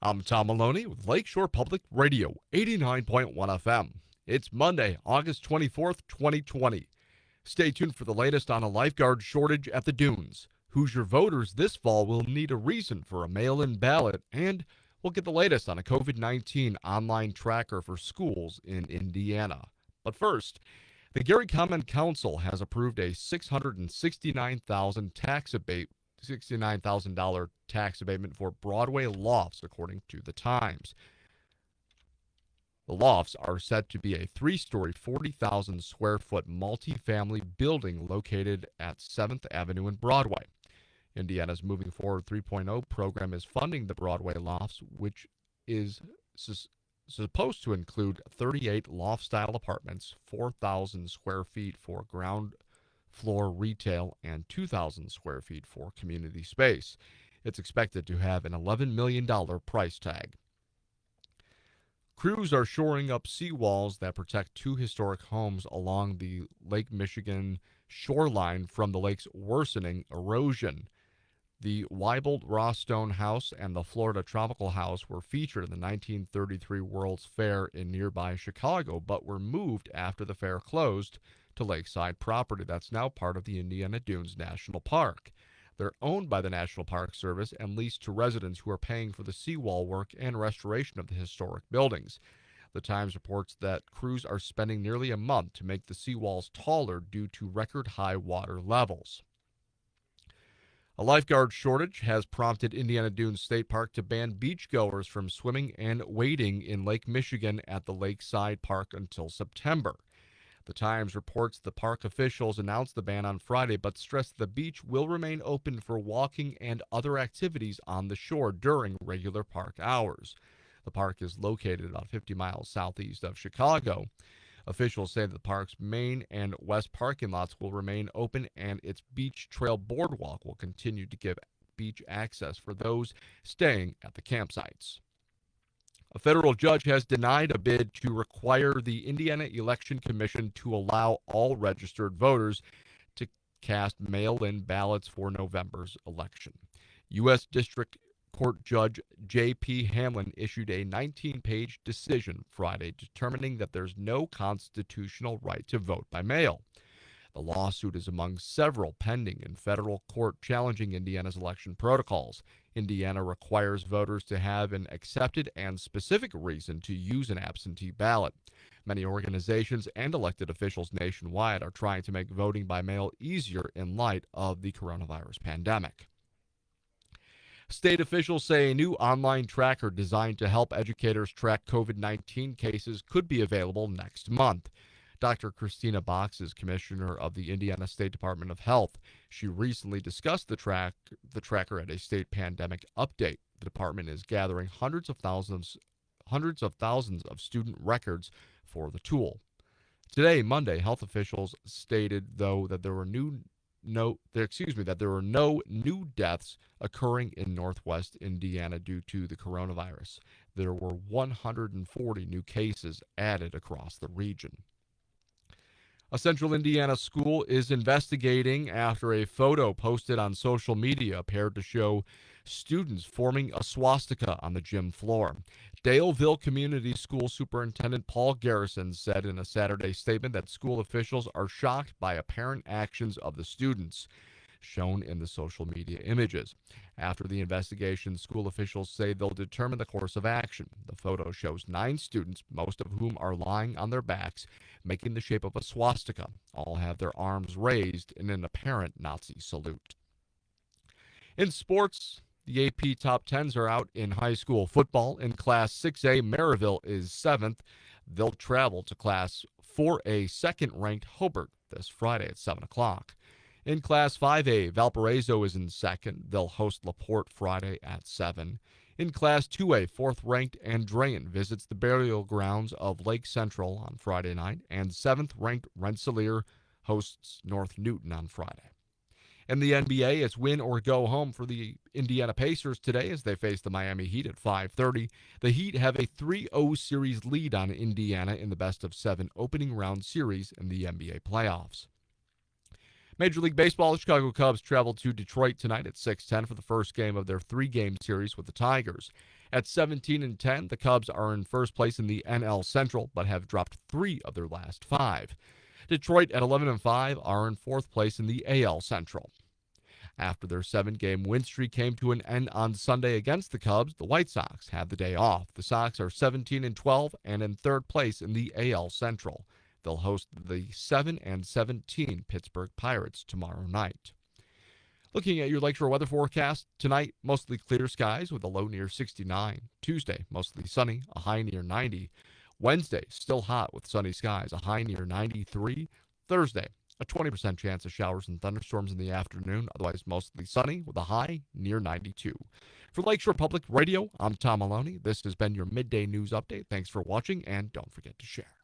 I'm Tom Maloney with Lakeshore Public Radio, 89.1 FM. It's Monday, August 24th, 2020. Stay tuned for the latest on a lifeguard shortage at the dunes. Hoosier voters this fall will need a reason for a mail-in ballot, and we'll get the latest on a COVID-19 online tracker for schools in Indiana. But first, the Gary Common Council has approved a $669,000 tax abatement for Broadway Lofts, according to the Times. The Lofts are set to be a three-story, 40,000 square foot multifamily building located at 7th Avenue and Broadway. Indiana's Moving Forward 3.0 program is funding the Broadway Lofts, which is supposed to include 38 loft-style apartments, 4,000 square feet for ground floor retail, and 2,000 square feet for community space. It's expected to have an $11 million price tag. Crews are shoring up seawalls that protect two historic homes along the Lake Michigan shoreline from the lake's worsening erosion. The Weibold-Rostone House and the Florida Tropical House were featured in the 1933 World's Fair in nearby Chicago, but were moved after the fair closed to Lakeside property that's now part of the Indiana Dunes National Park. They're owned by the National Park Service and leased to residents who are paying for the seawall work and restoration of the historic buildings. The Times reports that crews are spending nearly a month to make the seawalls taller due to record high water levels. A lifeguard shortage has prompted Indiana Dunes State Park to ban beachgoers from swimming and wading in Lake Michigan at the Lakeside Park until September. The Times reports the park officials announced the ban on Friday, but stressed the beach will remain open for walking and other activities on the shore during regular park hours. The park is located about 50 miles southeast of Chicago. Officials say that the park's main and west parking lots will remain open, and its beach trail boardwalk will continue to give beach access for those staying at the campsites. A federal judge has denied a bid to require the Indiana Election Commission to allow all registered voters to cast mail-in ballots for November's election. U.S. District Court Judge J.P. Hamlin issued a 19-page decision Friday determining that there's no constitutional right to vote by mail. The lawsuit is among several pending in federal court challenging Indiana's election protocols. Indiana requires voters to have an accepted and specific reason to use an absentee ballot. Many organizations and elected officials nationwide are trying to make voting by mail easier in light of the coronavirus pandemic. State officials say a new online tracker designed to help educators track COVID-19 cases could be available next month. Dr. Christina Box is commissioner of the Indiana State Department of Health. She recently discussed the tracker at a state pandemic update. The department is gathering hundreds of thousands of student records for the tool. Today, Monday, health officials stated, though, that there were no new deaths occurring in Northwest Indiana due to the coronavirus. There were 140 new cases added across the region. A central Indiana school is investigating after a photo posted on social media appeared to show students forming a swastika on the gym floor. Daleville Community School Superintendent Paul Garrison said in a Saturday statement that school officials are shocked by apparent actions of the students shown in the social media images. After the investigation, school officials say they'll determine the course of action. The photo shows 9 students, most of whom are lying on their backs, making the shape of a swastika. All have their arms raised in an apparent Nazi salute. In sports, the AP Top 10s are out in high school football. In Class 6A, Maryville is 7th. They'll travel to Class 4A, second-ranked Hobart this Friday at 7 o'clock. In Class 5A, Valparaiso is in second. They'll host LaPorte Friday at 7. In Class 2A, fourth-ranked Andrean visits the burial grounds of Lake Central on Friday night, and 7th-ranked Rensselaer hosts North Newton on Friday. In the NBA, it's win or go home for the Indiana Pacers today as they face the Miami Heat at 5:30. The Heat have a 3-0 series lead on Indiana in the best-of-7 opening round series in the NBA playoffs. Major League Baseball, the Chicago Cubs travel to Detroit tonight at 6:10 for the first game of their three-game series with the Tigers. At 17-10, the Cubs are in first place in the NL Central, but have dropped 3 of their last 5. Detroit at 11-5 are in fourth place in the AL Central. After their 7-game win streak came to an end on Sunday against the Cubs, the White Sox had the day off. The Sox are 17-12 and in third place in the AL Central. They'll host the 7-17 Pittsburgh Pirates tomorrow night. Looking at your Lakeshore weather forecast, tonight, mostly clear skies with a low near 69. Tuesday, mostly sunny, a high near 90. Wednesday, still hot with sunny skies, a high near 93. Thursday, a 20% chance of showers and thunderstorms in the afternoon, otherwise mostly sunny with a high near 92. For Lakeshore Public Radio, I'm Tom Maloney. This has been your Midday News Update. Thanks for watching, and don't forget to share.